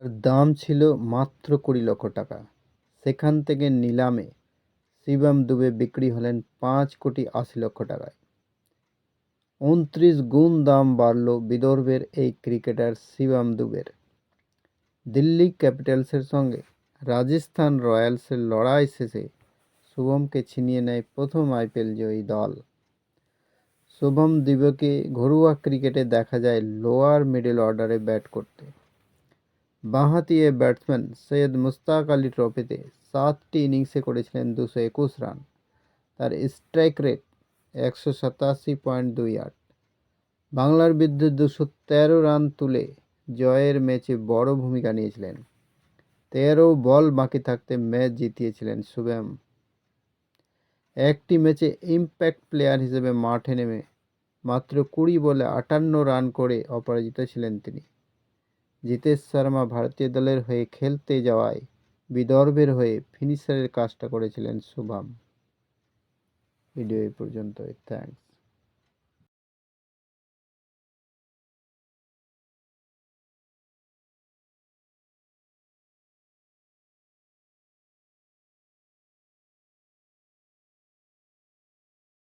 তার দাম ছিল মাত্র 20 লক্ষ টাকা। সেখান থেকে নিলামে শিবম দুবে বিক্রি হলেন 5 কোটি 80 লক্ষ টাকায়। 29 গুণ দাম বাড়ল বিদর্ভের এই ক্রিকেটার শিবম দুবের। দিল্লি ক্যাপিটালসের সঙ্গে রাজস্থান রয়্যালসের লড়াই শেষে শুভমকে ছিনিয়ে নেয় প্রথম আইপিএল জয়ী দল। শুভম দুবেকে ঘরোয়া ক্রিকেটে দেখা যায় লোয়ার মিডল অর্ডারে ব্যাট করতে। বাঁহাতি এ ব্যাটসম্যান সৈয়দ মুশতাক আলী ট্রফিতে 7টি ইনিংসে করেছিলেন 221 রান। তার স্ট্রাইক রেট 187.28। বাংলার বিরুদ্ধে 213 রান তুলে জয়ের ম্যাচে বড় ভূমিকা নিয়েছিলেন। 13 বল বাকি থাকতে ম্যাচ জিতিয়েছিলেন শুভম। একটি ম্যাচে ইম্প্যাক্ট প্লেয়ার হিসেবে মাঠে নেমে মাত্র 20 বলে 58 রান করে অপরাজিত ছিলেন তিনি। জিতেশ শর্মা ভারতীয় দলের হয়ে খেলতে যাওয়ায় বিদর্ভের হয়ে ফিনিশারের কাজটা করেছিলেন শুভম। ভিডিও এই পর্যন্তই। থ্যাঙ্কস।